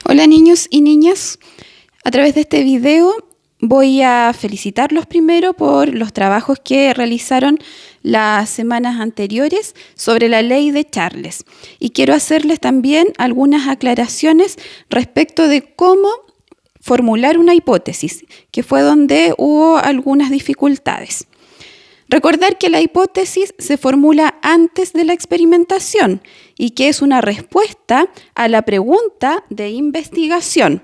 Hola niños y niñas, a través de este video voy a felicitarlos primero por los trabajos que realizaron las semanas anteriores sobre la ley de Charles. Y quiero hacerles también algunas aclaraciones respecto de cómo formular una hipótesis, que fue donde hubo algunas dificultades. Recordar que la hipótesis se formula antes de la experimentación y que es una respuesta a la pregunta de investigación,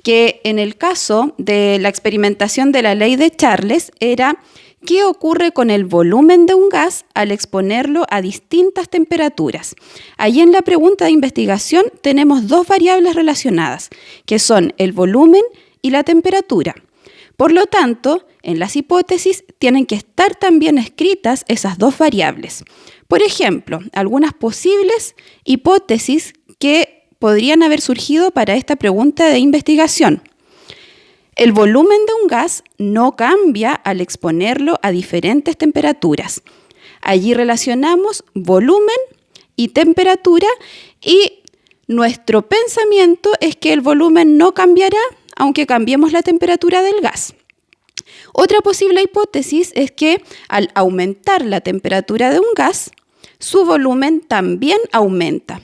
que en el caso de la experimentación de la ley de Charles era ¿qué ocurre con el volumen de un gas al exponerlo a distintas temperaturas? Allí en la pregunta de investigación tenemos dos variables relacionadas, que son el volumen y la temperatura. Por lo tanto, en las hipótesis tienen que estar también escritas esas dos variables. Por ejemplo, algunas posibles hipótesis que podrían haber surgido para esta pregunta de investigación. El volumen de un gas no cambia al exponerlo a diferentes temperaturas. Allí relacionamos volumen y temperatura y nuestro pensamiento es que el volumen no cambiará aunque cambiemos la temperatura del gas. Otra posible hipótesis es que al aumentar la temperatura de un gas, su volumen también aumenta.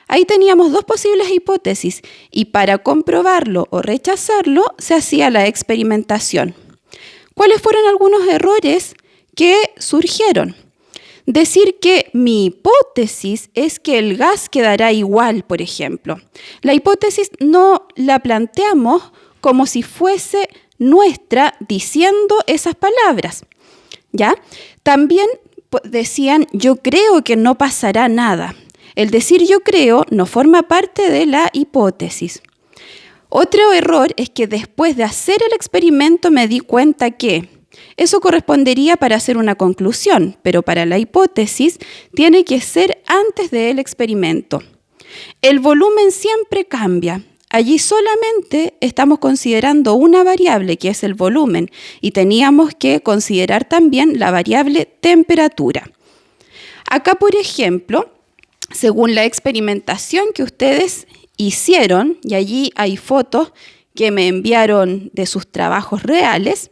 Ahí teníamos dos posibles hipótesis y para comprobarlo o rechazarlo se hacía la experimentación. ¿Cuáles fueron algunos errores que surgieron? Decir que mi hipótesis es que el gas quedará igual, por ejemplo. La hipótesis no la planteamos como si fuese nuestra diciendo esas palabras, ¿ya? También decían, yo creo que no pasará nada. El decir yo creo no forma parte de la hipótesis. Otro error es que después de hacer el experimento me di cuenta que eso correspondería para hacer una conclusión, pero para la hipótesis tiene que ser antes del experimento. El volumen siempre cambia. Allí solamente estamos considerando una variable que es el volumen y teníamos que considerar también la variable temperatura. Acá, por ejemplo, según la experimentación que ustedes hicieron, y allí hay fotos que me enviaron de sus trabajos reales,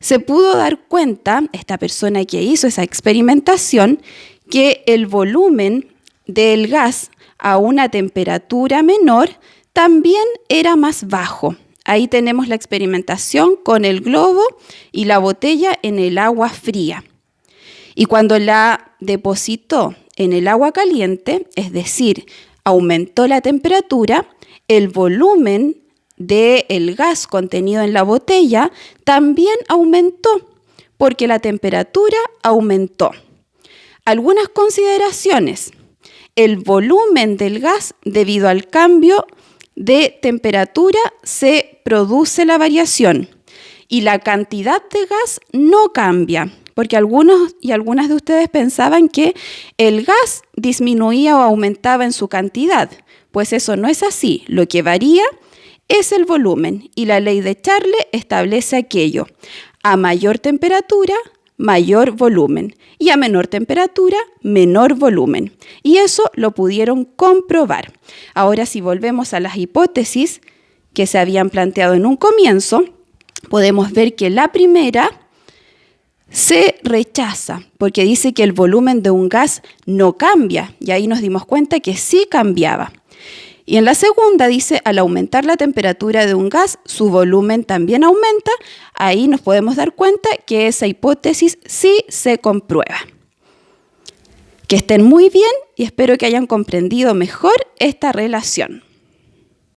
se pudo dar cuenta, esta persona que hizo esa experimentación, que el volumen del gas a una temperatura menor también era más bajo. Ahí tenemos la experimentación con el globo y la botella en el agua fría. Y cuando la depositó en el agua caliente, es decir, aumentó la temperatura, el volumen del gas contenido en la botella también aumentó, porque la temperatura aumentó. Algunas consideraciones. El volumen del gas, debido al cambio de temperatura, se produce la variación y la cantidad de gas no cambia, porque algunos y algunas de ustedes pensaban que el gas disminuía o aumentaba en su cantidad, pues eso no es así. Lo que varía es el volumen y la ley de Charles establece aquello: a mayor temperatura, mayor volumen y a menor temperatura, menor volumen. Y eso lo pudieron comprobar. Ahora, si volvemos a las hipótesis que se habían planteado en un comienzo, podemos ver que la primera se rechaza porque dice que el volumen de un gas no cambia, y ahí nos dimos cuenta que sí cambiaba. Y en la segunda dice, al aumentar la temperatura de un gas, su volumen también aumenta. Ahí nos podemos dar cuenta que esa hipótesis sí se comprueba. Que estén muy bien y espero que hayan comprendido mejor esta relación.